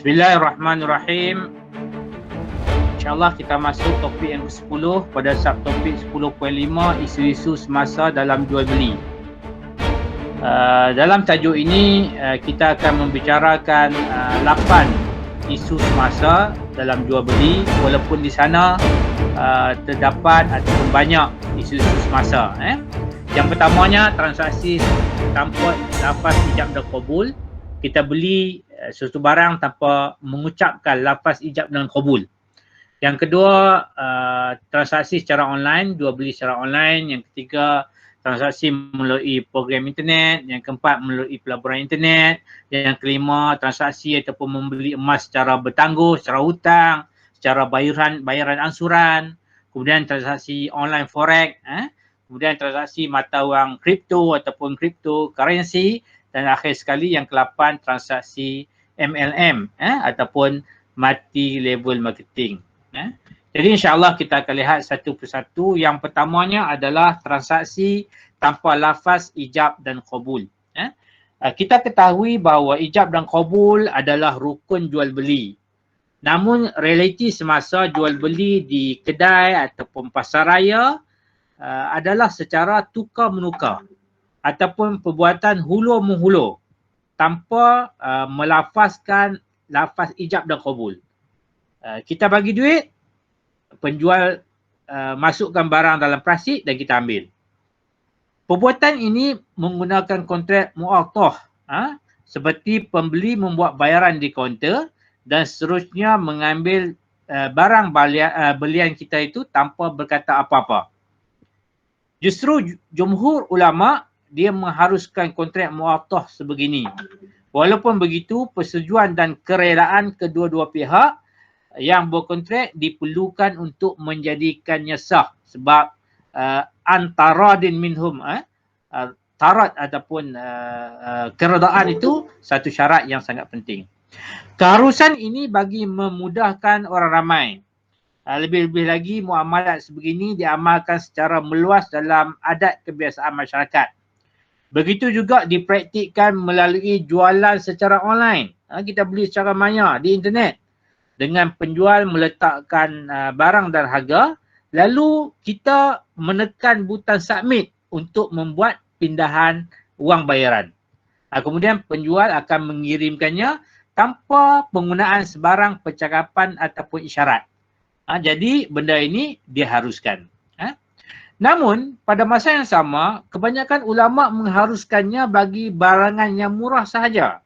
Bismillahirrahmanirrahim. InsyaAllah kita masuk topik yang ke-10 pada subtopik 10.5 isu-isu semasa dalam jual beli. Dalam tajuk ini kita akan membicarakan 8 isu semasa dalam jual beli, walaupun di sana terdapat ataupun banyak isu-isu semasa. Yang pertamanya, transaksi tanpa lafaz ijab dan qabul. Kita beli sesuatu barang tanpa mengucapkan lafaz ijab dan qabul. Yang kedua, transaksi secara online, jual beli secara online. Yang ketiga, transaksi melalui program internet. Yang keempat, melalui pelaburan internet. Yang kelima, transaksi ataupun membeli emas secara bertangguh, secara hutang, secara bayaran angsuran. Kemudian transaksi online forex, kemudian transaksi mata wang kripto ataupun cryptocurrency. Dan akhir sekali yang ke-8, transaksi MLM ataupun multi level marketing. Jadi insyaAllah kita akan lihat satu persatu. Yang pertamanya adalah transaksi tanpa lafaz ijab dan qabul. Kita ketahui bahawa ijab dan qabul adalah rukun jual beli. Namun realiti semasa jual beli di kedai ataupun pasaraya adalah secara tukar menukar ataupun perbuatan hulur menghulur tanpa melafazkan lafaz ijab dan qabul. Kita bagi duit, penjual masukkan barang dalam plastik dan kita ambil. Perbuatan ini menggunakan kontrak mu'attah, seperti pembeli membuat bayaran di kaunter dan seterusnya mengambil barang belian kita itu tanpa berkata apa-apa. Justru jumhur ulama' dia mengharuskan kontrak mu'attah sebegini. Walaupun begitu, persetujuan dan kerelaan kedua-dua pihak yang berkontrak diperlukan untuk menjadikannya sah, sebab antaradin minhum, tarat ataupun keredaan itu satu syarat yang sangat penting. Keharusan ini bagi memudahkan orang ramai. Lebih-lebih lagi muamalat sebegini diamalkan secara meluas dalam adat kebiasaan masyarakat. Begitu juga dipraktikkan melalui jualan secara online. Kita beli secara maya di internet. Dengan penjual meletakkan barang dan harga, lalu kita menekan butang submit untuk membuat pindahan wang bayaran. Kemudian penjual akan mengirimkannya tanpa penggunaan sebarang percakapan ataupun isyarat. Jadi benda ini diharuskan. Namun pada masa yang sama, kebanyakan ulama' mengharuskannya bagi barangan yang murah sahaja.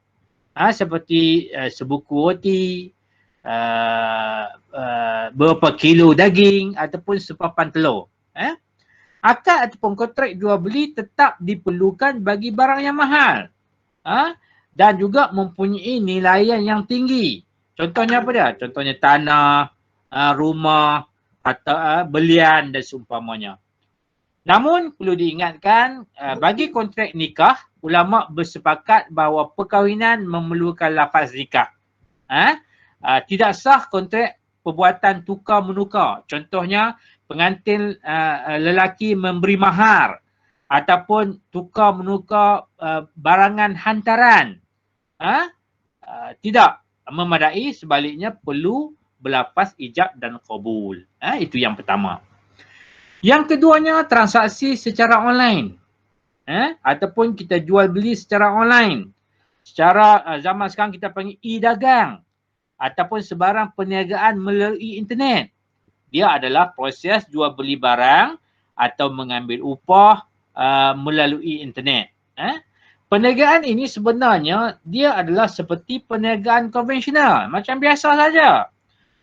Seperti sebuku roti, beberapa kilo daging ataupun sepapan telur. Akad ataupun kontrak jual beli tetap diperlukan bagi barang yang mahal. Dan juga mempunyai nilaian yang tinggi. Contohnya apa dia? Contohnya tanah, rumah, atau belian dan seumpamanya. Namun perlu diingatkan, bagi kontrak nikah, ulama' bersepakat bahawa perkahwinan memerlukan lafaz nikah. Tidak sah kontrak perbuatan tukar menukar. Contohnya pengantin lelaki memberi mahar ataupun tukar menukar barangan hantaran. Tidak memadai, sebaliknya perlu berlafaz ijab dan qabul. Itu yang pertama. Yang keduanya, transaksi secara online. Ataupun kita jual beli secara online. Secara zaman sekarang kita panggil e-dagang. Ataupun sebarang perniagaan melalui internet. Dia adalah proses jual beli barang atau mengambil upah melalui internet. Perniagaan ini sebenarnya dia adalah seperti perniagaan konvensional. Macam biasa saja.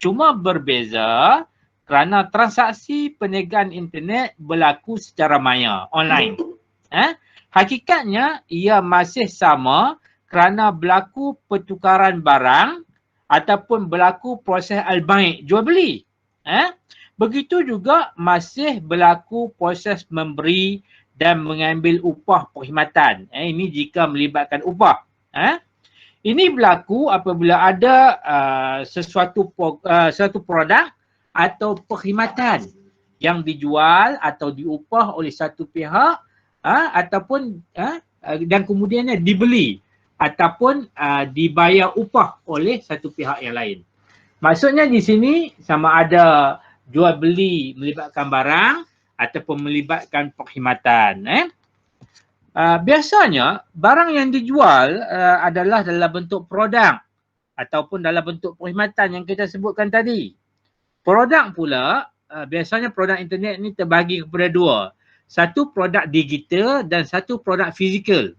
Cuma berbeza kerana transaksi perniagaan internet berlaku secara maya, online. Hakikatnya ia masih sama kerana berlaku pertukaran barang ataupun berlaku proses al-bai', jual beli. Begitu juga masih berlaku proses memberi dan mengambil upah perkhidmatan. Ini jika melibatkan upah. Ini berlaku apabila ada sesuatu produk atau perkhidmatan yang dijual atau diupah oleh satu pihak ataupun dan kemudiannya dibeli ataupun dibayar upah oleh satu pihak yang lain. Maksudnya di sini sama ada jual beli melibatkan barang ataupun melibatkan perkhidmatan. Biasanya barang yang dijual adalah dalam bentuk produk ataupun dalam bentuk perkhidmatan yang kita sebutkan tadi. Produk pula, biasanya produk internet ni terbagi kepada dua. Satu produk digital dan satu produk fizikal.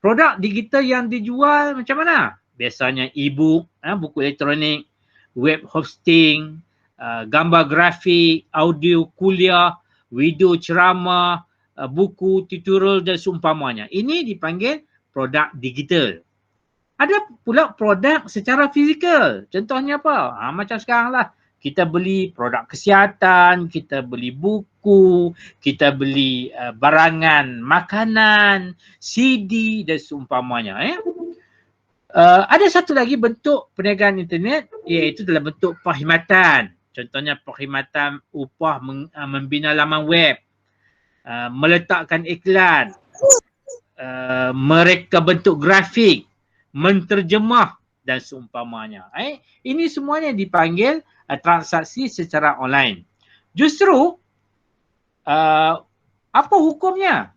Produk digital yang dijual macam mana? Biasanya e-book, buku elektronik, web hosting, gambar grafik, audio kuliah, video ceramah, buku, tutorial dan seumpamanya. Ini dipanggil produk digital. Ada pula produk secara fizikal. Contohnya apa? Macam sekarang lah. Kita beli produk kesihatan, kita beli buku, kita beli barangan makanan, CD dan seumpamanya. Ada satu lagi bentuk perniagaan internet iaitu dalam bentuk perkhidmatan. Contohnya perkhidmatan upah membina laman web, meletakkan iklan, mereka bentuk grafik, menterjemah dan seumpamanya. Ini semuanya dipanggil transaksi secara online. Justru apa hukumnya?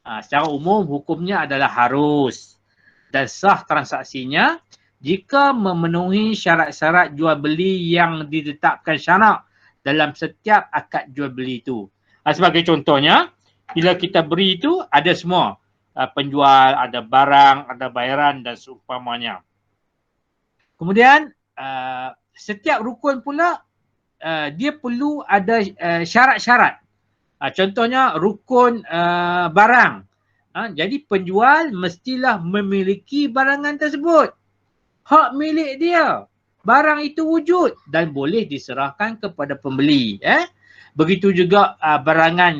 Secara umum hukumnya adalah harus dan sah transaksinya jika memenuhi syarat-syarat jual beli yang ditetapkan syarak dalam setiap akad jual beli itu. Sebagai contohnya, bila kita beri itu ada semua. Penjual, ada barang, ada bayaran dan seumpamanya. Kemudian setiap rukun pula dia perlu ada syarat-syarat. Contohnya rukun barang. Jadi penjual mestilah memiliki barangan tersebut. Hak milik dia. Barang itu wujud dan boleh diserahkan kepada pembeli. Begitu juga barangan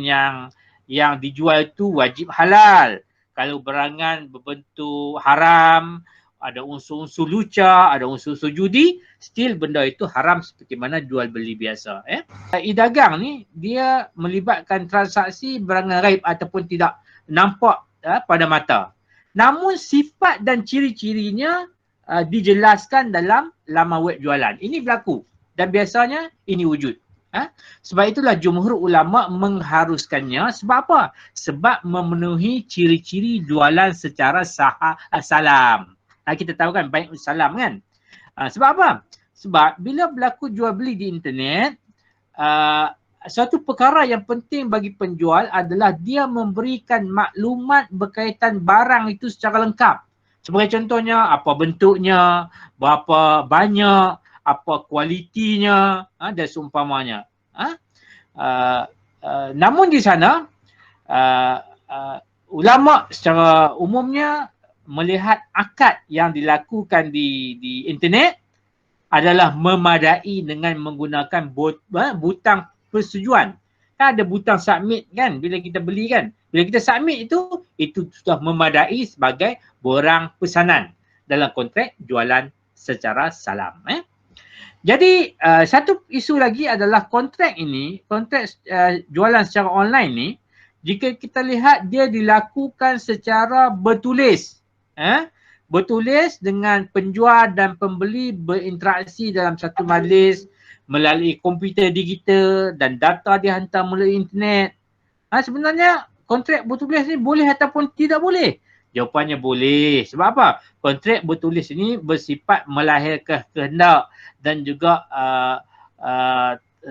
yang dijual itu wajib halal. Kalau barangan berbentuk haram, ada unsur-unsur lucah, ada unsur-unsur judi, still benda itu haram seperti mana jual beli biasa. E-dagang ni dia melibatkan transaksi barangan gaib ataupun tidak nampak pada mata. Namun sifat dan ciri-cirinya dijelaskan dalam laman web jualan. Ini berlaku dan biasanya ini wujud. Sebab itulah jumhur ulama mengharuskannya. Sebab apa? Sebab memenuhi ciri-ciri jualan secara salam. Kita tahu kan baik salam kan? Sebab apa? Sebab bila berlaku jual beli di internet, suatu perkara yang penting bagi penjual adalah dia memberikan maklumat berkaitan barang itu secara lengkap. Sebagai contohnya, apa bentuknya, berapa banyak, apa kualitinya dan seumpamanya. Namun di sana ulama secara umumnya melihat akad yang dilakukan di internet adalah memadai dengan menggunakan butang persetujuan. Kan ada butang submit kan bila kita beli kan. Bila kita submit itu sudah memadai sebagai borang pesanan dalam kontrak jualan secara salam. Jadi satu isu lagi adalah kontrak ini, kontrak jualan secara online ni, jika kita lihat dia dilakukan secara bertulis. Bertulis dengan penjual dan pembeli berinteraksi dalam satu majlis melalui komputer digital dan data dihantar melalui internet. Sebenarnya kontrak bertulis ni boleh ataupun tidak boleh? Jawapannya boleh. Sebab apa? Kontrak bertulis ini bersifat melahirkan kehendak dan juga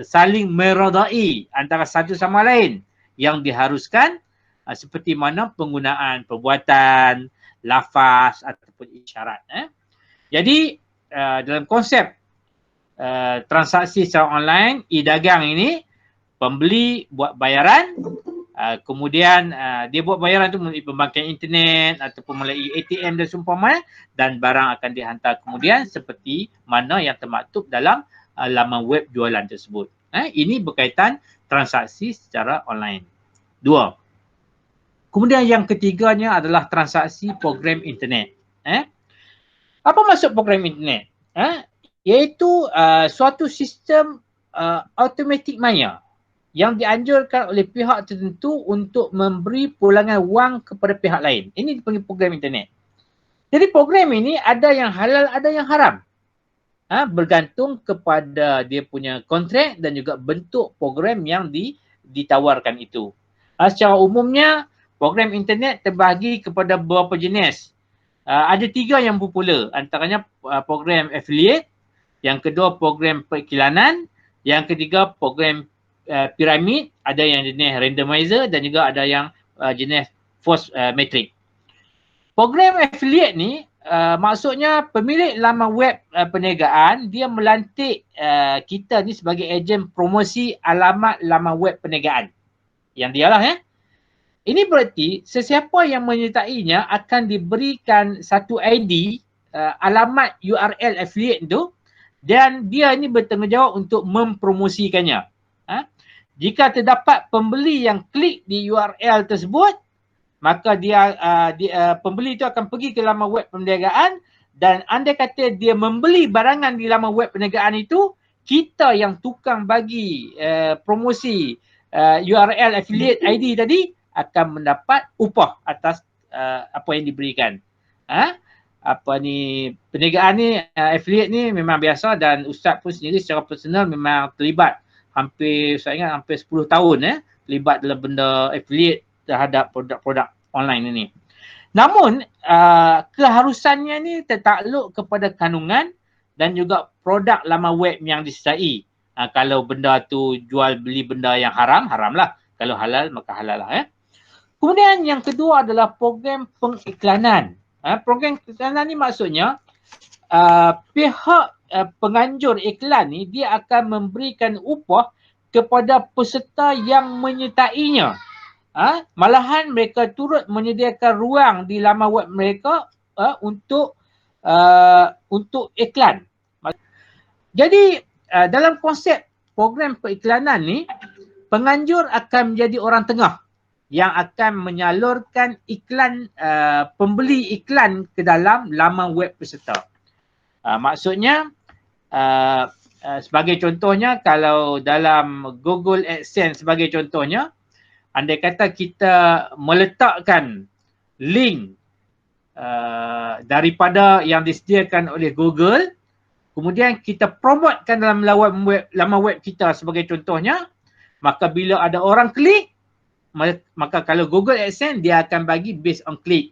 saling meredai antara satu sama lain yang diharuskan seperti mana penggunaan perbuatan, lafaz ataupun isyarat. Jadi dalam konsep transaksi secara online, e-dagang ini pembeli buat bayaran, kemudian dia buat bayaran tu melalui pembangkit internet ataupun melalui ATM dan seumpamanya, dan barang akan dihantar kemudian seperti mana yang termaktub dalam laman web jualan tersebut. Ini berkaitan transaksi secara online. 2. Kemudian yang ketiganya adalah transaksi program internet. Apa maksud program internet? Iaitu suatu sistem automatik maya yang dianjurkan oleh pihak tertentu untuk memberi pulangan wang kepada pihak lain. Ini dipanggil program internet. Jadi program ini ada yang halal, ada yang haram. Bergantung kepada dia punya kontrak dan juga bentuk program yang ditawarkan itu. Secara umumnya, program internet terbahagi kepada beberapa jenis. Ada 3 yang popular, antaranya program affiliate, yang kedua program periklanan, yang ketiga program piramid, ada yang jenis randomizer dan juga ada yang jenis force matrix. Program affiliate ni maksudnya pemilik laman web perniagaan dia melantik kita ni sebagai ejen promosi alamat laman web perniagaan. Yang dialah Ini berarti sesiapa yang menyertainya akan diberikan satu ID alamat URL affiliate tu dan dia ni bertanggungjawab untuk mempromosikannya. Jika terdapat pembeli yang klik di URL tersebut, maka pembeli itu akan pergi ke laman web perniagaan dan andai kata dia membeli barangan di laman web perniagaan itu, kita yang tukang bagi promosi URL affiliate ID tadi akan mendapat upah atas apa yang diberikan. Perniagaan ni, affiliate ni memang biasa dan Ustaz pun sendiri secara personal memang terlibat saya ingat hampir 10 tahun terlibat dalam benda affiliate terhadap produk-produk online ini. Namun keharusannya ni tertakluk kepada kandungan dan juga produk laman web yang disertai. Kalau benda tu jual beli benda yang haram, haramlah. Kalau halal, maka halal lah. Kemudian yang kedua adalah program pengiklanan. Program pengiklanan ni maksudnya pihak penganjur iklan ni dia akan memberikan upah kepada peserta yang menyertainya. Malahan mereka turut menyediakan ruang di laman web mereka untuk iklan. Jadi dalam konsep program periklanan ni, penganjur akan menjadi orang tengah yang akan menyalurkan iklan pembeli iklan ke dalam laman web peserta. Maksudnya sebagai contohnya, kalau dalam Google AdSense sebagai contohnya, andai kata kita meletakkan link daripada yang disediakan oleh Google, kemudian kita promotekan dalam laman web kita sebagai contohnya, maka bila ada orang klik, maka kalau Google AdSense dia akan bagi based on klik.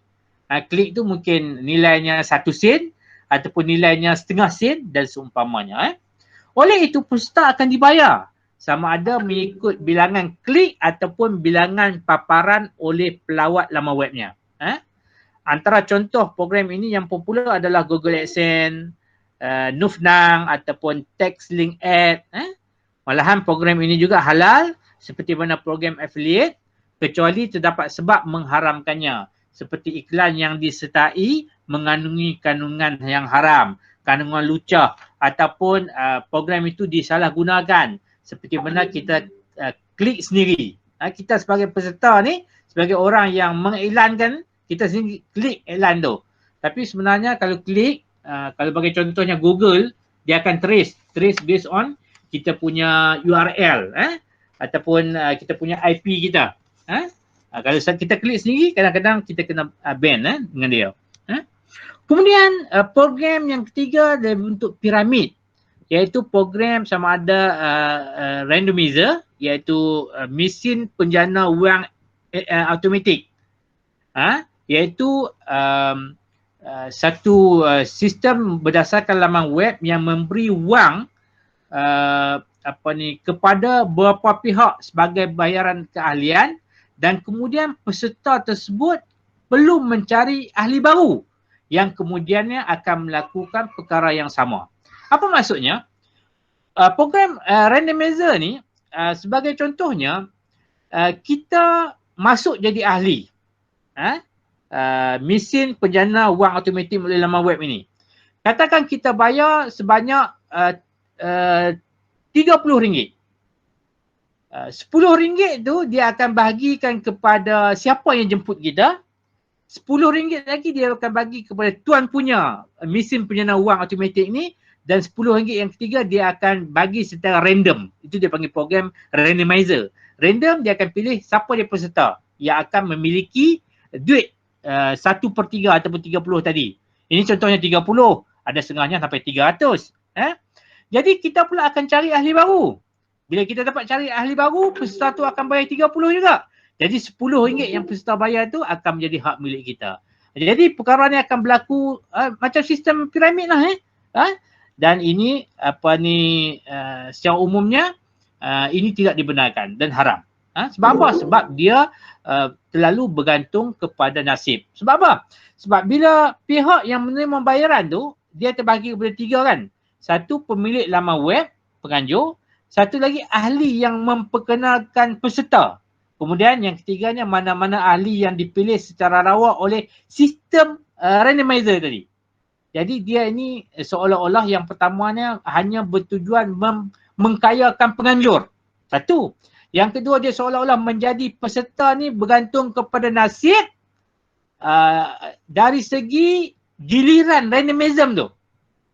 Klik tu mungkin nilainya 1 sen ataupun nilainya setengah sen dan seumpamanya. Oleh itu peserta akan dibayar sama ada mengikut bilangan klik ataupun bilangan paparan oleh pelawat laman webnya. Antara contoh program ini yang popular adalah Google AdSense, Nufnang ataupun Text Link Ad. Malahan program ini juga halal seperti mana program affiliate, kecuali terdapat sebab mengharamkannya. Seperti iklan yang disertai mengandungi kandungan yang haram, kandungan lucah ataupun program itu disalahgunakan. Seperti mana kita klik sendiri. Kita sebagai peserta ni, sebagai orang yang mengiklankan, kita sendiri klik iklan tu. Tapi sebenarnya kalau klik, kalau bagi contohnya Google, dia akan trace based on kita punya URL ataupun kita punya IP kita. Kalau kita klik sendiri, kadang-kadang kita kena ban dengan dia. Kemudian program yang ketiga dari bentuk piramid, iaitu program sama ada randomizer, iaitu mesin penjana wang automatik. Iaitu satu sistem berdasarkan laman web yang memberi wang kepada beberapa pihak sebagai bayaran keahlian dan kemudian peserta tersebut perlu mencari ahli baru yang kemudiannya akan melakukan perkara yang sama. Apa maksudnya? Program randomizer ni sebagai contohnya kita masuk jadi ahli mesin penjana wang automatik melalui laman web ini. Katakan kita bayar sebanyak RM30. RM10 tu dia akan bahagikan kepada siapa yang jemput kita. RM10 lagi dia akan bagi kepada tuan punya mesin penjana wang automatik ni, dan RM10 yang ketiga dia akan bagi secara random. Itu dia panggil program randomizer. Random dia akan pilih siapa dia peserta yang akan memiliki duit 1/3 ataupun 30 tadi. Ini contohnya 30, ada setengahnya sampai 300. Jadi kita pula akan cari ahli baru. Bila kita dapat cari ahli baru, peserta tu akan bayar 30 juga. Jadi RM10 yang peserta bayar tu akan menjadi hak milik kita. Jadi perkara ni akan berlaku macam sistem piramid lah. Dan ini secara umumnya ini tidak dibenarkan dan haram. Sebab apa? Sebab dia terlalu bergantung kepada nasib. Sebab apa? Sebab bila pihak yang menerima bayaran tu, dia terbahagi kepada 3 kan. Satu, pemilik laman web, penganjur. Satu lagi, ahli yang memperkenalkan peserta. Kemudian yang ketiganya, mana-mana ahli yang dipilih secara rawa oleh sistem randomizer tadi. Jadi dia ini seolah-olah yang pertamanya hanya bertujuan mengkayakan penganjur. Satu. Yang kedua, dia seolah-olah menjadi peserta ni bergantung kepada nasib dari segi giliran randomism tu.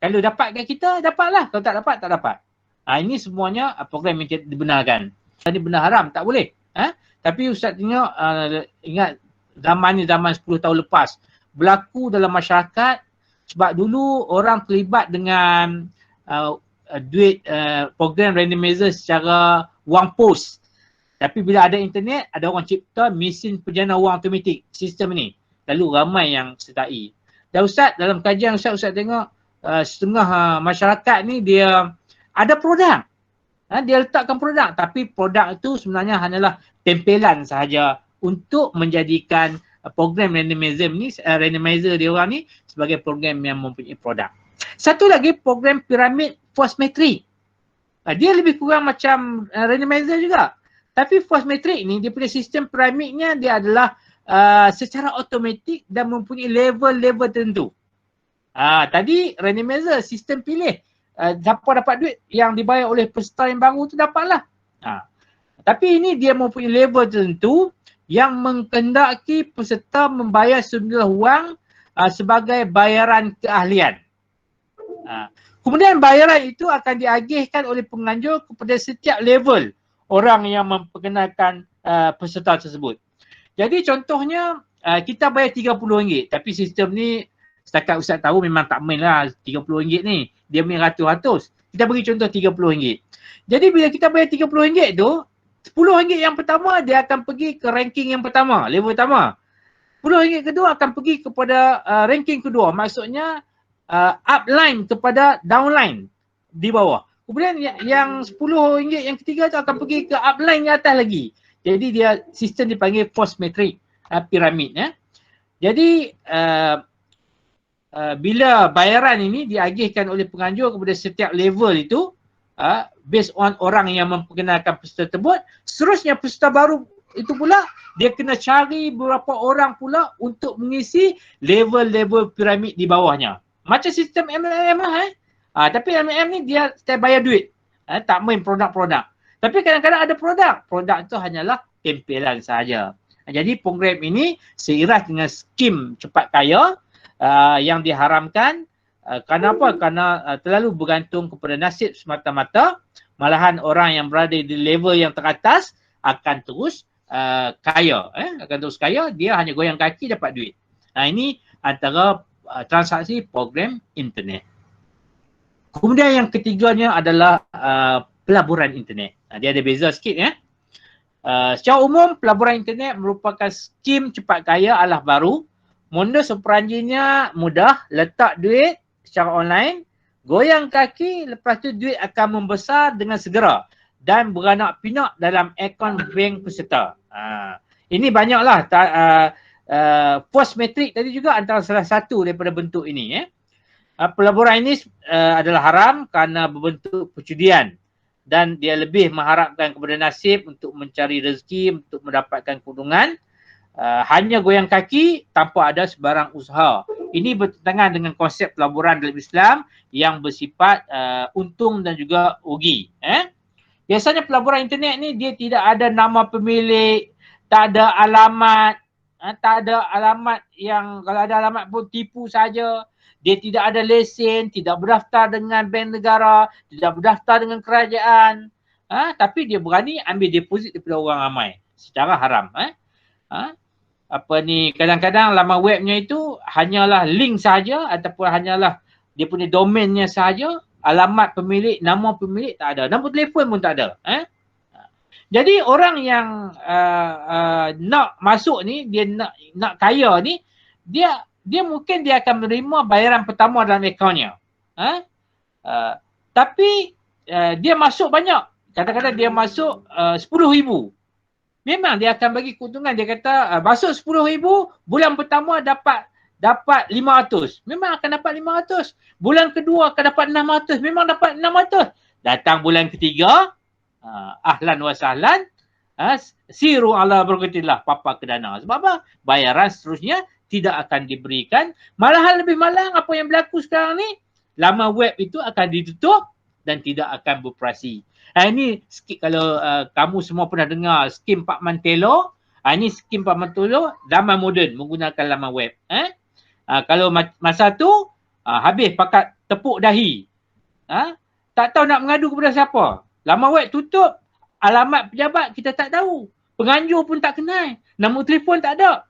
Kalau dapat kat kita, dapatlah. Kalau tak dapat, tak dapat. Ini semuanya program yang tidak dibenarkan. Ini benar haram, tak boleh. Tapi Ustaz tengok, ingat zaman ni, zaman 10 tahun lepas, berlaku dalam masyarakat sebab dulu orang terlibat dengan duit program randomizer secara wang pos. Tapi bila ada internet, ada orang cipta mesin penjana wang automatik, sistem ni. Lalu ramai yang sertai. Dan Ustaz, dalam kajian Ustaz tengok setengah masyarakat ni dia ada produk. Dia letakkan produk, tapi produk itu sebenarnya hanyalah tempelan sahaja untuk menjadikan program randomizer dia orang ni sebagai program yang mempunyai produk. Satu lagi program piramid force matrix. Dia lebih kurang macam randomizer juga. Tapi force matrix ni dia punya sistem piramidnya dia adalah secara automatik dan mempunyai level-level tertentu. Tadi randomizer sistem pilih. Siapa dapat duit yang dibayar oleh peserta yang baru tu dapatlah. Tapi ini dia mempunyai level tertentu yang menghendaki peserta membayar sejumlah wang sebagai bayaran keahlian. Kemudian bayaran itu akan diagihkan oleh penganjur kepada setiap level orang yang memperkenalkan peserta tersebut. Jadi contohnya kita bayar RM30, tapi sistem ni setakat Ustaz tahu memang tak main lah RM30 ni. Dia main ratus-ratus. Kita beri contoh RM30. Jadi bila kita bayar RM30 tu, RM10 yang pertama dia akan pergi ke ranking yang pertama, level pertama. RM10 kedua akan pergi kepada ranking kedua. Maksudnya upline kepada downline di bawah. Kemudian yang RM10 yang ketiga tu akan pergi ke upline yang atas lagi. Jadi dia sistem dipanggil force matrix piramid. Jadi bila bayaran ini diagihkan oleh penganjur kepada setiap level itu based on orang yang memperkenalkan peserta tersebut, seterusnya peserta baru itu pula dia kena cari beberapa orang pula untuk mengisi level-level piramid di bawahnya. Macam sistem MLM lah. Tapi MLM ni dia bayar duit. Tak main produk-produk. Tapi kadang-kadang ada produk itu hanyalah tempelan sahaja. Jadi program ini seiras dengan skim cepat kaya yang diharamkan. Kenapa? Kerana terlalu bergantung kepada nasib semata-mata. Malahan orang yang berada di level yang teratas akan terus kaya. Akan terus kaya, dia hanya goyang kaki dapat duit. Ini antara transaksi program internet. Kemudian yang ketiganya adalah pelaburan internet. Dia ada beza sikit ya. Secara umum pelaburan internet merupakan skim cepat kaya ala baru. Modus operandinya mudah, letak duit secara online, goyang kaki, lepas tu duit akan membesar dengan segera dan beranak pinak dalam akaun bank peserta. Ini banyaklah force matrix tadi juga antara salah satu daripada bentuk ini. Pelaburan ini adalah haram kerana berbentuk perjudian dan dia lebih mengharapkan kepada nasib untuk mencari rezeki, untuk mendapatkan keuntungan. Hanya goyang kaki tanpa ada sebarang usaha. Ini bertentangan dengan konsep pelaburan dalam Islam yang bersifat untung dan juga rugi. Biasanya pelaburan internet ni dia tidak ada nama pemilik, tak ada alamat, tak ada alamat yang kalau ada alamat pun tipu saja. Dia tidak ada lesen, tidak berdaftar dengan bank negara, tidak berdaftar dengan kerajaan. Tapi dia berani ambil deposit daripada orang ramai secara haram. kadang-kadang laman webnya itu hanyalah link saja ataupun hanyalah dia punya domainnya saja, alamat pemilik, nama pemilik tak ada, nombor telefon pun tak ada. Jadi orang yang nak masuk ni, dia nak kaya ni, dia mungkin dia akan menerima bayaran pertama dalam akaunnya. Tapi dia masuk banyak. Kadang-kadang dia masuk 10,000. Memang dia akan bagi keuntungan. Dia kata masuk 10,000, bulan pertama dapat 500. Memang akan dapat 500. Bulan kedua akan dapat 600. Memang dapat 600. Datang bulan ketiga, ahlan wa sahlan, siru ala berkatillah, papa ke dana. Sebab apa? Bayaran seterusnya tidak akan diberikan. Malahan lebih malang apa yang berlaku sekarang ni, laman web itu akan ditutup dan tidak akan beroperasi. Ini kalau kamu semua pernah dengar skim Pak Mantelo, ini skim Pak Mantelo laman moden menggunakan laman web. Kalau masa tu habis pakat tepuk dahi. Tak tahu nak mengadu kepada siapa. Laman web tutup, alamat pejabat kita tak tahu. Penganjur pun tak kenal. Nombor telefon tak ada.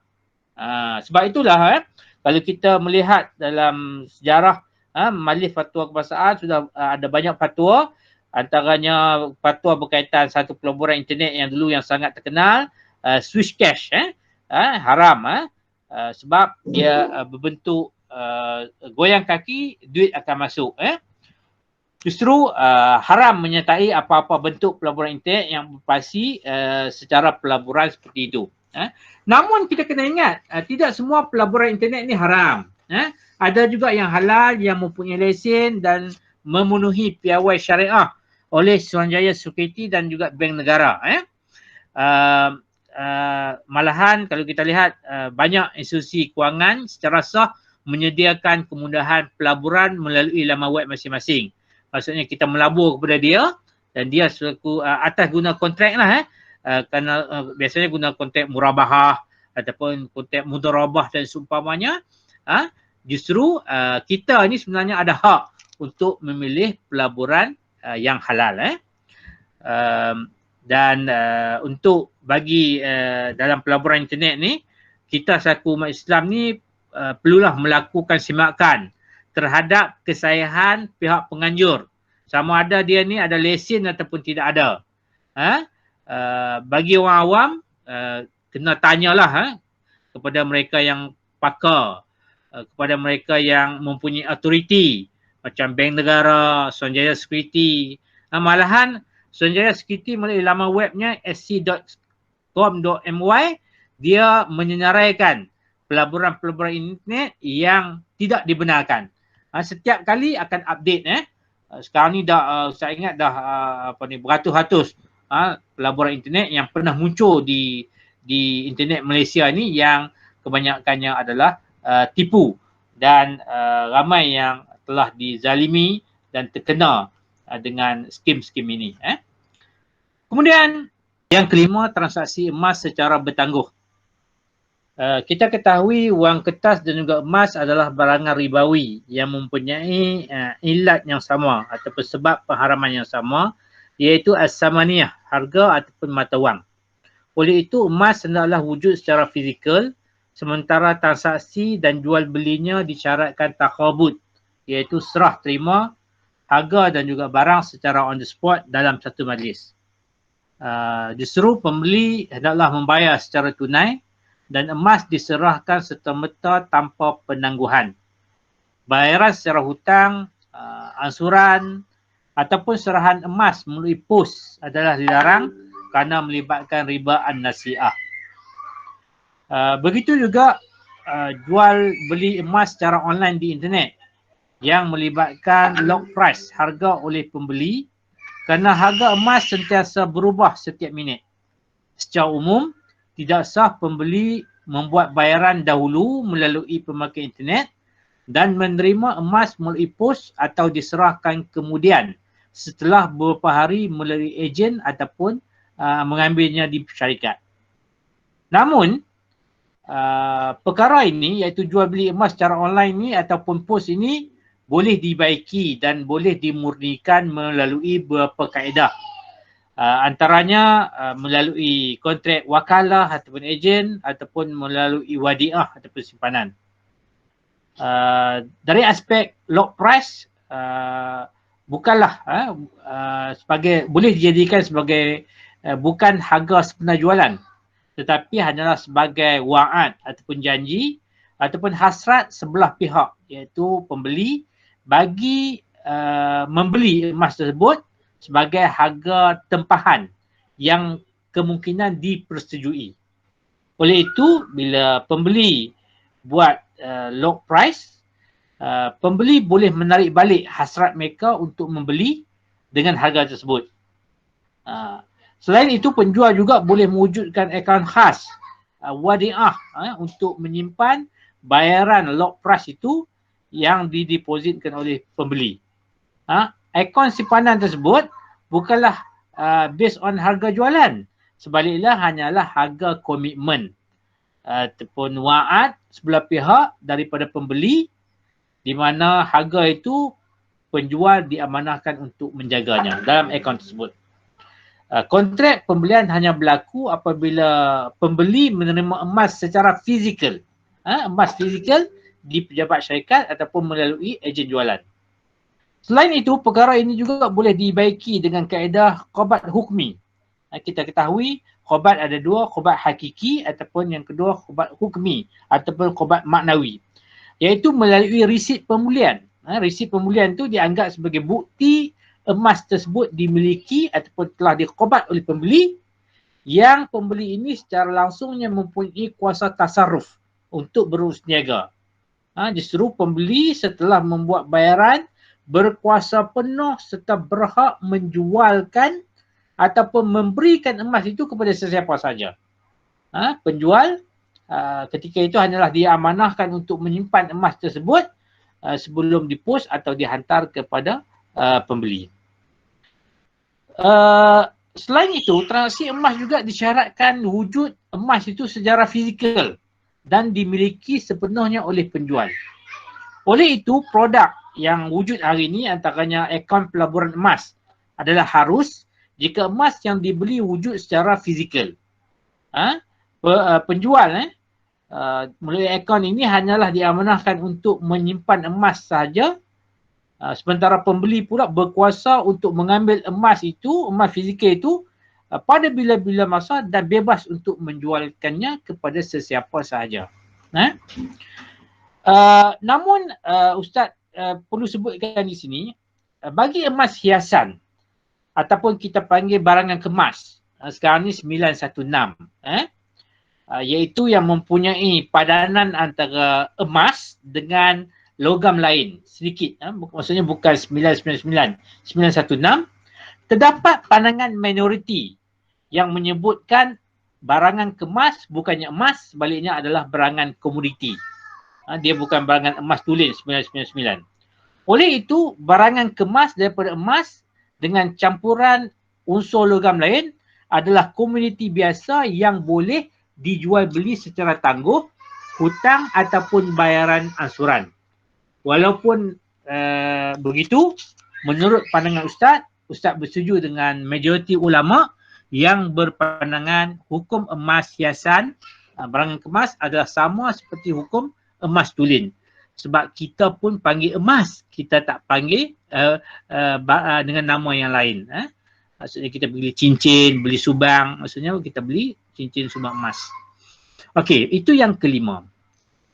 Sebab itulah kalau kita melihat dalam sejarah Majlis Fatwa Kebangsaan sudah ada banyak fatwa, antaranya fatwa berkaitan satu pelaburan internet yang dulu yang sangat terkenal, Swiss Cash, haram, sebab dia berbentuk goyang kaki, duit akan masuk. Justru haram menyertai apa-apa bentuk pelaburan internet yang beroperasi secara pelaburan seperti itu. Namun kita kena ingat, tidak semua pelaburan internet ni haram. Ada juga yang halal, yang mempunyai lesen dan memenuhi piawai syariah oleh Suruhanjaya Security dan juga Bank Negara. Malahan kalau kita lihat banyak institusi kewangan secara sah menyediakan kemudahan pelaburan melalui laman web masing-masing. Maksudnya kita melabur kepada dia dan dia selaku atas guna kontrak lah. Kerana biasanya guna kontrak murabahah ataupun kontrak mudarabah dan seumpamanya. Justru kita ni sebenarnya ada hak untuk memilih pelaburan yang halal. Dan untuk bagi dalam pelaburan internet ni, kita selaku umat Islam ni perlulah melakukan simakan terhadap kesahihan pihak penganjur. Sama ada dia ni ada lesen ataupun tidak ada. Bagi orang awam, kena tanyalah kepada mereka yang pakar, kepada mereka yang mempunyai autoriti macam Bank Negara, Suruhanjaya Security. Malahan Suruhanjaya Security melalui laman webnya sc.com.my, dia menyenaraikan pelaburan-pelaburan internet yang tidak dibenarkan. Setiap kali akan update. Sekarang ni dah saya ingat dah beratus-ratus pelaburan internet yang pernah muncul di internet Malaysia ni yang kebanyakannya adalah tipu dan ramai yang telah dizalimi dan terkena dengan skim-skim ini. Kemudian yang kelima, transaksi emas secara bertangguh. Kita ketahui wang kertas dan juga emas adalah barangan ribawi yang mempunyai ilat yang sama ataupun sebab pengharaman yang sama, iaitu as-samaniyah, harga ataupun mata wang. Oleh itu emas hendaklah wujud secara fizikal, sementara transaksi dan jual belinya disyaratkan takhabud, iaitu serah terima harga dan juga barang secara on the spot dalam satu majlis. Justru pembeli hendaklah membayar secara tunai dan emas diserahkan serta-merta tanpa penangguhan. Bayaran secara hutang, ansuran ataupun serahan emas melalui pos adalah dilarang kerana melibatkan riba an-nasi'ah. Begitu juga jual beli emas secara online di internet yang melibatkan lock price, harga oleh pembeli, kerana harga emas sentiasa berubah setiap minit. Secara umum, tidak sah pembeli membuat bayaran dahulu melalui pemakaian internet dan menerima emas melalui pos atau diserahkan kemudian setelah beberapa hari melalui ejen ataupun mengambilnya di syarikat. Namun, perkara ini iaitu jual beli emas secara online ni ataupun pos ini boleh dibaiki dan boleh dimurnikan melalui beberapa kaedah. Antaranya melalui kontrak wakalah ataupun ejen ataupun melalui wadiah ataupun simpanan. Dari aspek lock price, bukanlah sebagai, boleh dijadikan sebagai bukan harga sebenar jualan, tetapi hanyalah sebagai wa'ad ataupun janji ataupun hasrat sebelah pihak, iaitu pembeli bagi membeli emas tersebut sebagai harga tempahan yang kemungkinan dipersetujui. Oleh itu, bila pembeli buat lock price, pembeli boleh menarik balik hasrat mereka untuk membeli dengan harga tersebut. Selain itu, penjual juga boleh mewujudkan akaun khas wadiah untuk menyimpan bayaran lock price itu yang didepositkan oleh pembeli. Akaun simpanan tersebut bukanlah based on harga jualan, sebaliknya hanyalah harga komitmen ataupun wa'ad sebelah pihak daripada pembeli, di mana harga itu penjual diamanahkan untuk menjaganya dalam akaun tersebut. Kontrak pembelian hanya berlaku apabila pembeli menerima emas secara fizikal, emas fizikal di pejabat syarikat ataupun melalui ejen jualan. Selain itu, perkara ini juga boleh dibaiki dengan kaedah khobat hukmi. Kita ketahui khobat ada dua, khobat hakiki ataupun yang kedua khobat hukmi ataupun khobat maknawi, iaitu melalui risit pemulihan. Risit pemulihan itu dianggap sebagai bukti emas tersebut dimiliki ataupun telah dikhobat oleh pembeli, yang pembeli ini secara langsungnya mempunyai kuasa tasarruf untuk berurus niaga. Justru pembeli setelah membuat bayaran berkuasa penuh serta berhak menjualkan ataupun memberikan emas itu kepada sesiapa saja. Penjual ketika itu hanyalah dia amanahkan untuk menyimpan emas tersebut sebelum dipos atau dihantar kepada pembeli. Selain itu, transaksi emas juga disyaratkan wujud emas itu secara fizikal dan dimiliki sepenuhnya oleh penjual. Oleh itu, produk yang wujud hari ini antaranya akaun pelaburan emas adalah harus jika emas yang dibeli wujud secara fizikal. Penjual melalui akaun ini hanyalah diamanahkan untuk menyimpan emas sahaja, sementara pembeli pula berkuasa untuk mengambil emas itu, emas fizikal itu pada bila-bila masa dan bebas untuk menjualkannya kepada sesiapa sahaja. Namun Ustaz perlu sebutkan di sini, bagi emas hiasan ataupun kita panggil barangan kemas, sekarang ni 916, iaitu yang mempunyai padanan antara emas dengan logam lain sedikit, maksudnya bukan 999, 916, terdapat pandangan minoriti yang menyebutkan barangan kemas bukannya emas, sebaliknya adalah barangan komoditi. Dia bukan barangan emas tulen 999. Oleh itu, barangan kemas daripada emas dengan campuran unsur logam lain adalah komoditi biasa yang boleh dijual beli secara tangguh, hutang ataupun bayaran ansuran. Walaupun begitu, menurut pandangan Ustaz bersetuju dengan majoriti ulama yang berpandangan hukum emas hiasan, barangan kemas adalah sama seperti hukum emas tulen. Sebab kita pun panggil emas, kita tak panggil dengan nama yang lain. Maksudnya kita beli cincin, beli subang, maksudnya kita beli cincin subang emas. Okey, itu yang kelima.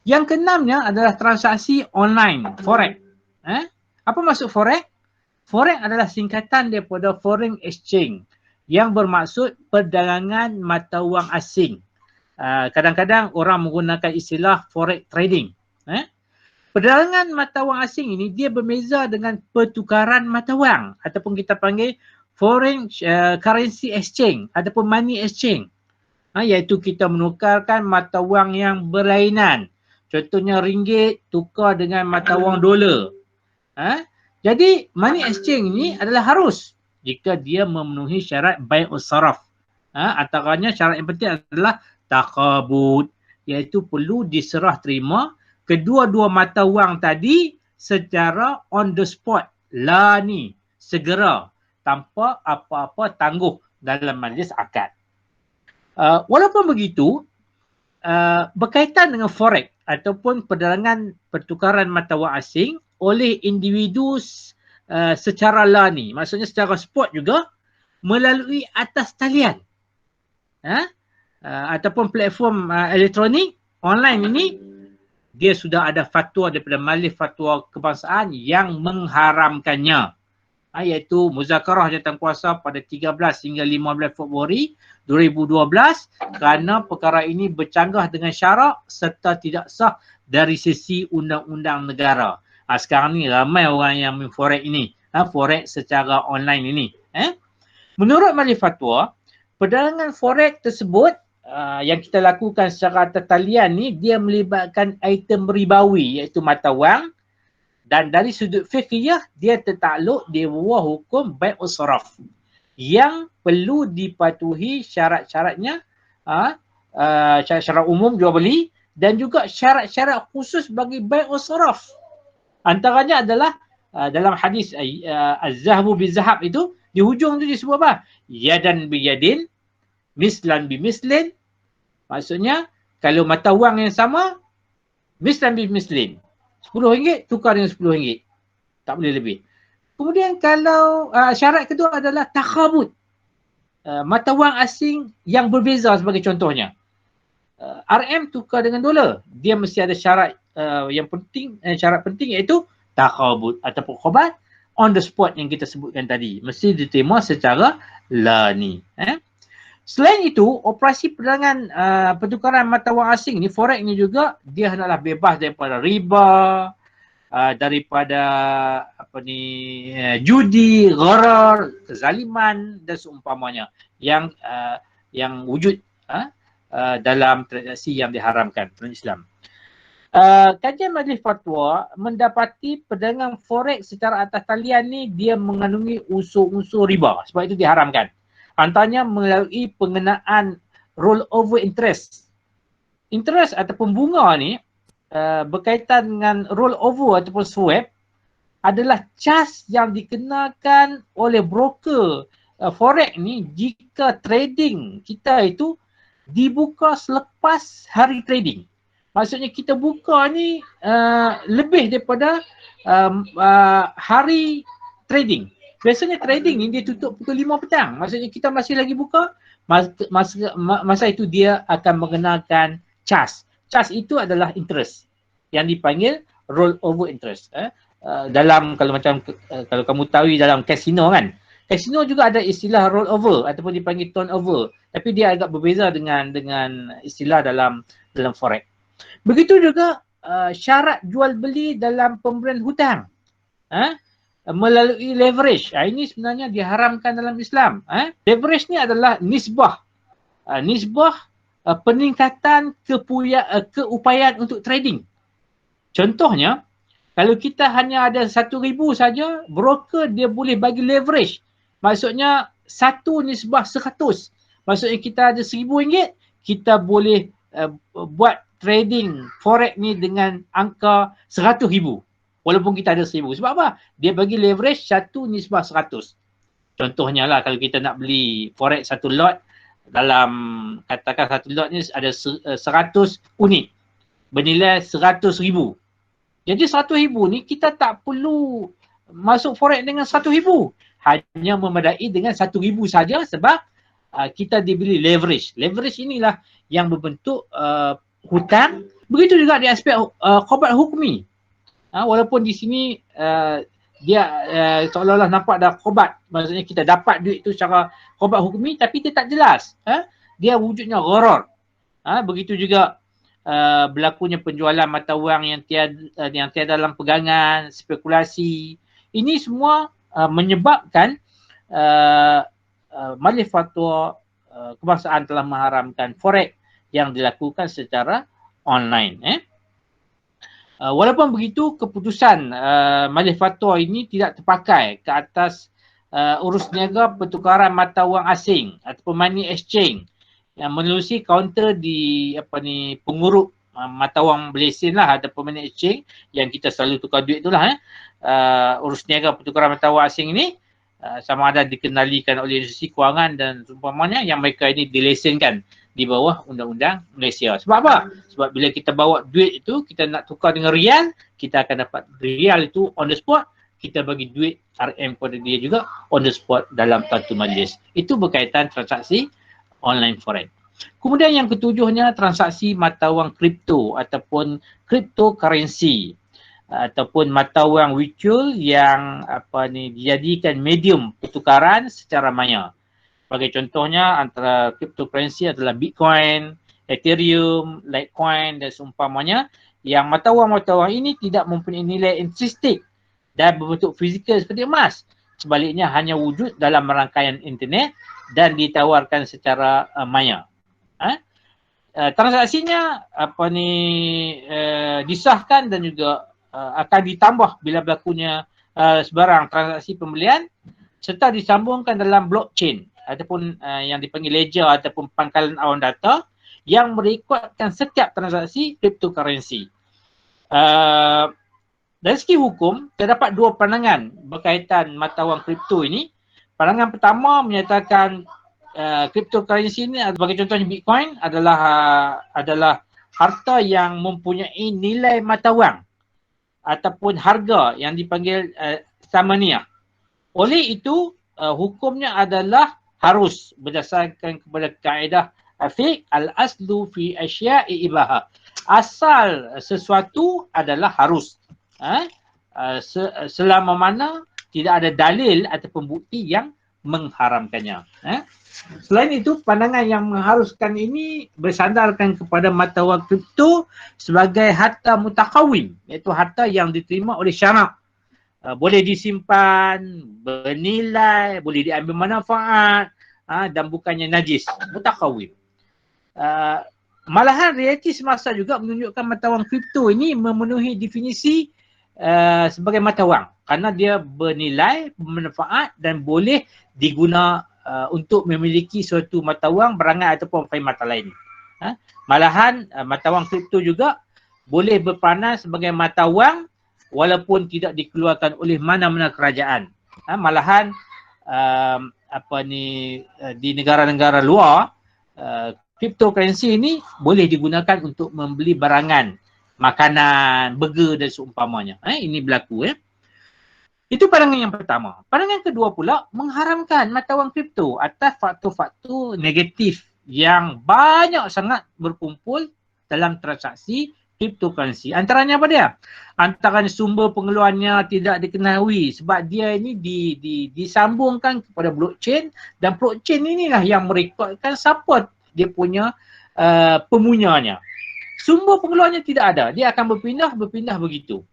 Yang keenamnya adalah transaksi online, forex. Apa maksud forex? Forex adalah singkatan daripada foreign exchange yang bermaksud perdagangan mata wang asing. Kadang-kadang orang menggunakan istilah forex trading. Perdagangan mata wang asing ini dia berbeza dengan pertukaran mata wang ataupun kita panggil foreign currency exchange ataupun money exchange. Iaitu kita menukarkan mata wang yang berlainan. Contohnya ringgit tukar dengan mata wang dolar. Jadi money exchange ini adalah harus jika dia memenuhi syarat bai'us saraf. Antaranya syarat yang penting adalah taqabud, iaitu perlu diserah terima kedua-dua mata wang tadi secara on the spot, segera, tanpa apa-apa tangguh dalam majlis akad. Walaupun begitu, berkaitan dengan forex ataupun perdagangan pertukaran mata wang asing oleh individu secara lani, maksudnya secara spot juga melalui atas talian ataupun platform elektronik online ini, dia sudah ada fatwa daripada Majlis Fatwa Kebangsaan yang mengharamkannya, iaitu Muzakarah Jawatankuasa pada 13 hingga 15 Februari 2012, kerana perkara ini bercanggah dengan syarak serta tidak sah dari sisi undang-undang negara. Sekarang ni ramai orang yang main forex ini, forex secara online ini. Menurut Majlis Fatwa, perdagangan forex tersebut yang kita lakukan secara atas talian ni, dia melibatkan item ribawi iaitu mata wang, dan dari sudut fiqhiyah dia tertakluk di bawah hukum bai' usraf yang perlu dipatuhi syarat-syaratnya, syarat-syarat umum jual beli dan juga syarat-syarat khusus bagi bai' usraf. Antaranya adalah dalam hadis az-zahabu bi-zahab itu, di hujung tu disebut apa? Yadan bi yadin, mislan bi mislin. Maksudnya kalau mata wang yang sama, mislan bi mislin. RM10 tukar dengan RM10. Tak boleh lebih. Kemudian kalau syarat kedua adalah takhabut. Mata wang asing yang berbeza sebagai contohnya. RM tukar dengan dolar. Dia mesti ada syarat yang penting, syarat penting iaitu takhabut ataupun khobat on the spot yang kita sebutkan tadi. Mesti diterima secara lani. Selain itu, operasi perdagangan pertukaran mata wang asing ni, forex ni juga, dia hendaklah bebas daripada riba, daripada judi, gharar, kezaliman dan seumpamanya yang wujud dalam transaksi yang diharamkan dalam Islam. Kajian Majlis Fatwa mendapati perdagangan forex secara atas talian ni dia mengandungi unsur-unsur riba, sebab itu diharamkan. Antaranya melalui pengenaan rollover interest. Interest ataupun bunga ni berkaitan dengan rollover ataupun swap adalah cas yang dikenakan oleh broker forex ni jika trading kita itu dibuka selepas hari trading. Maksudnya kita buka ni lebih daripada hari trading. Biasanya trading ni dia tutup pukul 5 petang. Maksudnya kita masih lagi buka, masa itu dia akan mengenakan cas. Cas itu adalah interest yang dipanggil rollover interest. Dalam kalau kamu tahu dalam kasino kan, kasino juga ada istilah rollover ataupun dipanggil turnover, tapi dia agak berbeza dengan istilah dalam forex. Begitu juga syarat jual beli dalam pemberian hutang melalui leverage. Ini sebenarnya diharamkan dalam Islam. Leverage ni adalah nisbah peningkatan keupayaan untuk trading. Contohnya, kalau kita hanya ada 1,000 saja, broker dia boleh bagi leverage. Maksudnya satu nisbah 100. Maksudnya kita ada RM1,000, kita boleh buat trading forex ni dengan angka 100,000. Walaupun kita ada 1,000. Sebab apa? Dia bagi leverage satu nisbah 100. Contohnya lah, kalau kita nak beli forex satu lot, dalam katakan satu lot ni ada 100 unit bernilai 100,000. Jadi 100,000 ni kita tak perlu masuk forex dengan 100,000. Hanya memadai dengan 1,000 saja sebab kita dibeli leverage. Leverage inilah yang berbentuk hutang. Begitu juga di aspek khobat hukmi. Walaupun di sini dia seolah-olah nampak dah khobat. Maksudnya kita dapat duit tu secara khobat hukmi tapi dia tak jelas. Dia wujudnya gharar. Begitu juga berlakunya penjualan mata wang yang tiada dalam pegangan, spekulasi. Ini semua menyebabkan Majlis Fatwa Kebangsaan telah mengharamkan forex yang dilakukan secara online. Walaupun begitu, keputusan Majlis Fatwa ini tidak terpakai ke atas urus niaga pertukaran mata wang asing ataupun money exchange yang menerusi kaunter di penguruk mata wang Malaysia lah, ataupun money exchange yang kita selalu tukar duit itulah. Urus niaga pertukaran mata wang asing ini sama ada dikenalikan oleh institusi kewangan dan seumpamanya yang mereka ini dilesenkan di bawah undang-undang Malaysia. Sebab apa? Sebab bila kita bawa duit itu, kita nak tukar dengan rial, kita akan dapat rial itu on the spot, kita bagi duit RM kepada dia juga on the spot dalam satu majlis. Itu berkaitan transaksi online forex. Kemudian yang ketujuhnya, transaksi mata wang kripto ataupun cryptocurrency ataupun mata wang virtual yang dijadikan medium pertukaran secara maya. Sebagai contohnya, antara cryptocurrency adalah Bitcoin, Ethereum, Litecoin dan seumpamanya, yang mata wang ini tidak mempunyai nilai intrinsik dan berbentuk fizikal seperti emas. Sebaliknya hanya wujud dalam rangkaian internet dan ditawarkan secara maya. Transaksinya disahkan dan juga akan ditambah bila berlakunya sebarang transaksi pembelian serta disambungkan dalam blockchain ataupun yang dipanggil ledger ataupun pangkalan awan data yang merekodkan setiap transaksi cryptocurrency. Dari segi hukum, terdapat dua pandangan berkaitan mata wang kripto ini. Pandangan pertama menyatakan cryptocurrency ini sebagai contohnya Bitcoin adalah harta yang mempunyai nilai mata wang ataupun harga yang dipanggil samania. Oleh itu, hukumnya adalah harus berdasarkan kepada kaedah fiqh al-aslu fi asya'i ibaha. Asal sesuatu adalah harus. Selama mana tidak ada dalil ataupun bukti yang mengharamkannya. Selain itu, pandangan yang mengharuskan ini bersandarkan kepada mata wang kripto sebagai harta mutakawim, iaitu harta yang diterima oleh syarak. Boleh disimpan, bernilai, boleh diambil manfaat dan bukannya najis, mutakawim. Malahan realiti semasa juga menunjukkan mata wang kripto ini memenuhi definisi sebagai mata wang kerana dia bernilai, bermanfaat dan boleh diguna untuk memiliki suatu mata wang, berangan ataupun faedah mata lain. Malahan mata wang kripto juga boleh berperanan sebagai mata wang walaupun tidak dikeluarkan oleh mana-mana kerajaan. Malahan di negara-negara luar, cryptocurrency ini boleh digunakan untuk membeli barangan, makanan, burger dan seumpamanya. Ini berlaku. Itu pandangan yang pertama. Pandangan kedua pula mengharamkan mata wang kripto atas faktor-faktor negatif yang banyak sangat berkumpul dalam transaksi cryptocurrency. Antaranya apa dia? Antaranya sumber pengeluarannya tidak diketahui sebab dia ini disambungkan kepada blockchain dan blockchain inilah yang merekodkan siapa dia punya pemunyanya. Sumber pengeluarannya tidak ada. Dia akan berpindah begitu.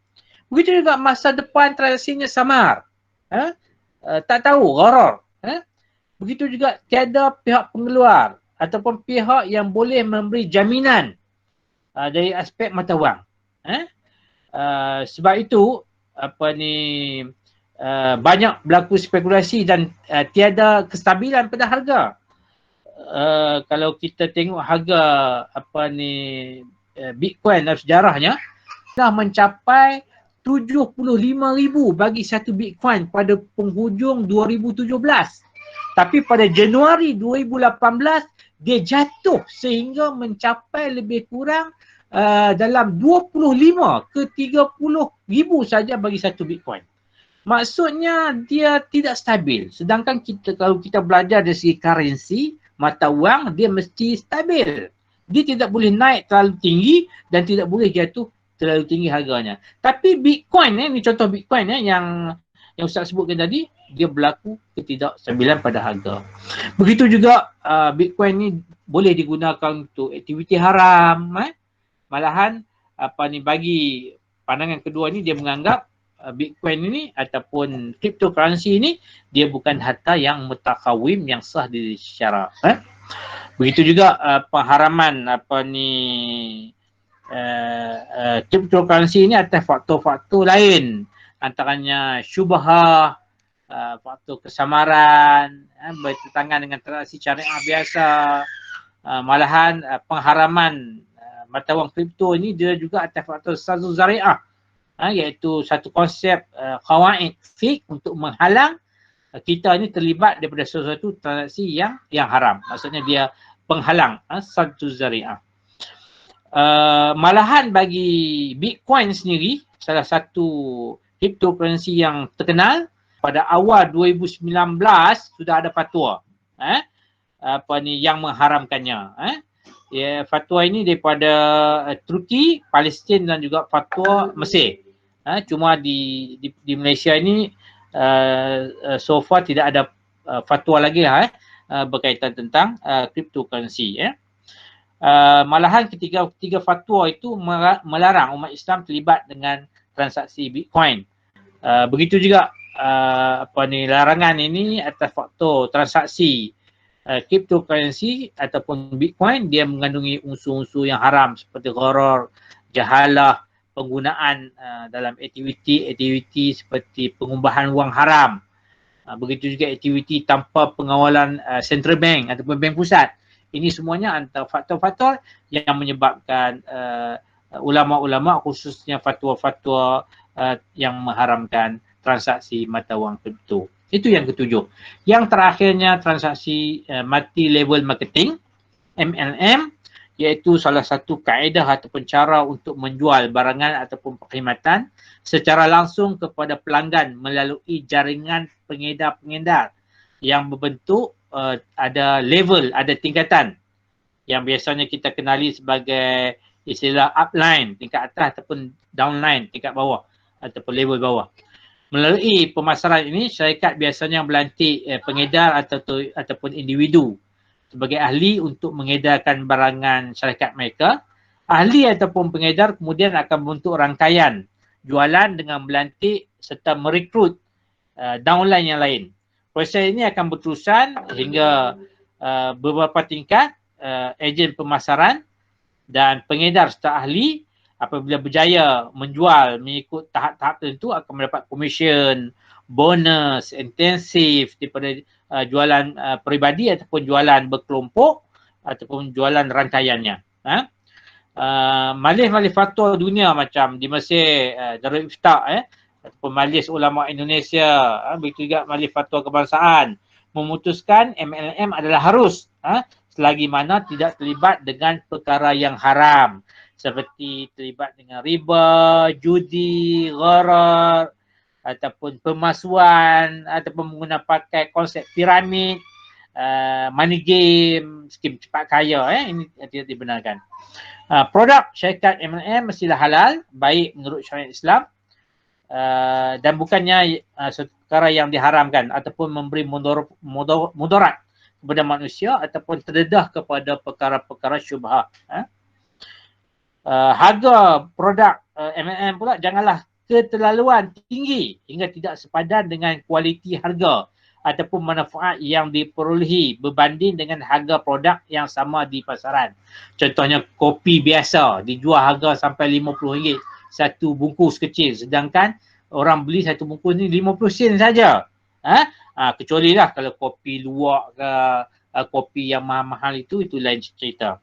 Begitu juga masa depan transaksinya samar. Tak tahu, gharar. Begitu juga tiada pihak pengeluar ataupun pihak yang boleh memberi jaminan dari aspek mata wang. Sebab itu banyak berlaku spekulasi dan tiada kestabilan pada harga. Kalau kita tengok harga Bitcoin dalam sejarahnya dah mencapai 75,000 bagi satu Bitcoin pada penghujung 2017. Tapi pada Januari 2018 dia jatuh sehingga mencapai lebih kurang dalam 25 ke 30,000 saja bagi satu Bitcoin. Maksudnya dia tidak stabil. Sedangkan kalau kita belajar dari segi currency, mata wang, dia mesti stabil. Dia tidak boleh naik terlalu tinggi dan tidak boleh jatuh terlalu tinggi harganya. Tapi Bitcoin ni contoh Bitcoin yang Ustaz sebutkan tadi, dia berlaku ketidakstabilan pada harga. Begitu juga Bitcoin ni boleh digunakan untuk aktiviti haram. Malahan bagi pandangan kedua ni dia menganggap Bitcoin ini ataupun cryptocurrency ini dia bukan harta yang mutakawim yang sah di syarak. Begitu juga pengharaman cryptocurrency ini atas faktor-faktor lain, antaranya syubhah, faktor kesamaran, bertentangan dengan transaksi syariah biasa. Malahan pengharaman mata wang kripto ini dia juga atas faktor sazul zari'ah, iaitu satu konsep qawaid fiqh untuk menghalang kita ni terlibat daripada sesuatu transaksi yang haram. Maksudnya dia penghalang, saddu zari'ah. Malahan bagi Bitcoin sendiri, salah satu cryptocurrency yang terkenal, pada awal 2019 sudah ada fatwa yang mengharamkannya. Fatwa ini daripada Turki, Palestin dan juga fatwa Mesir. Cuma di Malaysia ini so far tidak ada fatwa lagi lah berkaitan tentang cryptocurrency. Malahan ketiga fatwa itu melarang umat Islam terlibat dengan transaksi Bitcoin. Begitu juga larangan ini atas faktor transaksi cryptocurrency ataupun Bitcoin, dia mengandungi unsur-unsur yang haram seperti gharar, jahalah, penggunaan dalam aktiviti seperti pengubahan wang haram. Begitu juga aktiviti tanpa pengawalan central bank ataupun bank pusat. Ini semuanya antara faktor-faktor yang menyebabkan ulama-ulama khususnya fatwa-fatwa yang mengharamkan transaksi mata wang kripto. Itu yang ketujuh. Yang terakhirnya transaksi multi-level marketing, MLM, iaitu salah satu kaedah ataupun cara untuk menjual barangan ataupun perkhidmatan secara langsung kepada pelanggan melalui jaringan pengedar-pengedar yang berbentuk ada level, ada tingkatan yang biasanya kita kenali sebagai istilah upline, tingkat atas, ataupun downline, tingkat bawah ataupun level bawah. Melalui pemasaran ini, syarikat biasanya melantik pengedar ataupun individu sebagai ahli untuk mengedarkan barangan syarikat mereka. Ahli ataupun pengedar kemudian akan membentuk rangkaian jualan dengan melantik serta merekrut downline yang lain. Proses ini akan berterusan hingga beberapa tingkat ejen pemasaran dan pengedar serta ahli apabila berjaya menjual mengikut tahap-tahap tertentu akan mendapat komisen, bonus, intensif daripada jualan peribadi ataupun jualan berkelompok ataupun jualan rangkaiannya. Majlis-majlis fatwa dunia macam di Mesir, Darul Ifta ataupun Majlis Ulama Indonesia, begitu juga Majlis Fatwa Kebangsaan memutuskan MLM adalah harus selagi mana tidak terlibat dengan perkara yang haram seperti terlibat dengan riba, judi, gharar ataupun pemalsuan ataupun menggunakan pakai konsep piramid, money game, skim cepat kaya, ini tidak dibenarkan. Produk syarikat MLM mestilah halal, baik menurut syariat Islam dan bukannya suatu perkara yang diharamkan ataupun memberi mudarat kepada manusia ataupun terdedah kepada perkara-perkara syubhah. Harga produk MLM pula janganlah keterlaluan tinggi hingga tidak sepadan dengan kualiti harga ataupun manfaat yang diperolehi berbanding dengan harga produk yang sama di pasaran. Contohnya kopi biasa dijual harga sampai RM50 satu bungkus kecil, sedangkan orang beli satu bungkus ni 50 sen saja. Kecuali lah kalau kopi luwak ke kopi yang mahal-mahal itu lain cerita.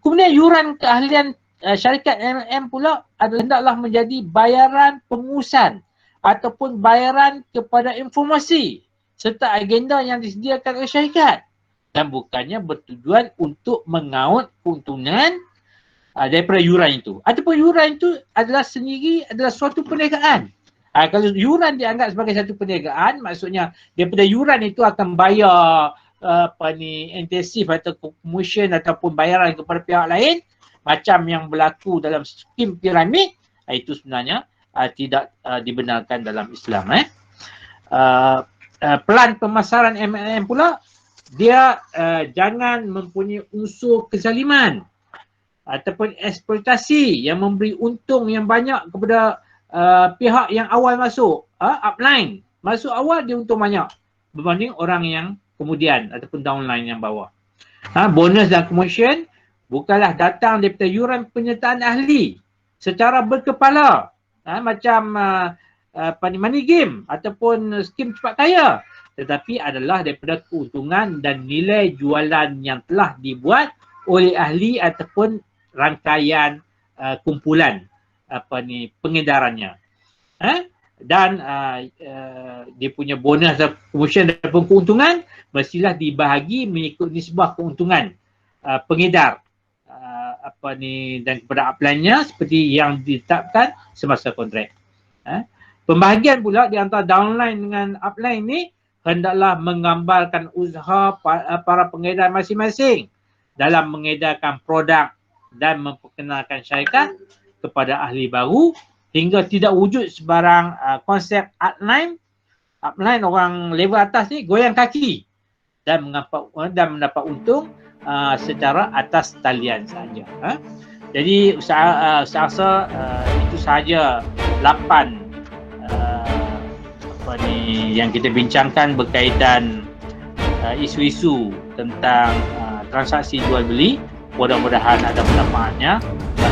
Kemudian yuran keahlian syarikat MLM pula hendaklah menjadi bayaran pengurusan ataupun bayaran kepada informasi serta agenda yang disediakan oleh syarikat dan bukannya bertujuan untuk mengaut keuntungan daripada yuran itu. Ataupun yuran itu adalah suatu perniagaan. Kalau yuran dianggap sebagai satu perniagaan, maksudnya daripada yuran itu akan bayar intensif atau komisen ataupun bayaran kepada pihak lain macam yang berlaku dalam skim piramid, itu sebenarnya tidak dibenarkan dalam Islam. Pelan pemasaran MLM pula, dia jangan mempunyai unsur kezaliman ataupun eksploitasi yang memberi untung yang banyak kepada pihak yang awal masuk, upline. Masuk awal dia untung banyak berbanding orang yang kemudian ataupun downline yang bawah. Bonus dan komisen bukanlah datang daripada yuran penyertaan ahli secara berkepala, macam money game ataupun skim cepat kaya, tetapi adalah daripada keuntungan dan nilai jualan yang telah dibuat oleh ahli ataupun rangkaian kumpulan pengedarannya. dan dia punya bonus dan promotion dan keuntungan mestilah dibahagi mengikut nisbah keuntungan pengedar dan kepada upline-nya seperti yang ditetapkan semasa kontrak. Pembahagian pula di antara downline dengan upline ni hendaklah menggambarkan usaha para pengedar masing-masing dalam mengedarkan produk dan memperkenalkan syarikat kepada ahli baru hingga tidak wujud sebarang konsep upline orang level atas ni goyang kaki dan mendapat untung secara atas talian saja. Jadi saya rasa itu sahaja 8 yang kita bincangkan berkaitan isu-isu tentang transaksi jual beli. Mudah-mudahan ada manfaatnya.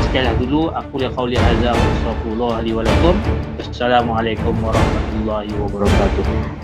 Sekali lagi dulu aku qauli hadza wa astaghfirullah li wa lakum. Assalamualaikum warahmatullahi wabarakatuh.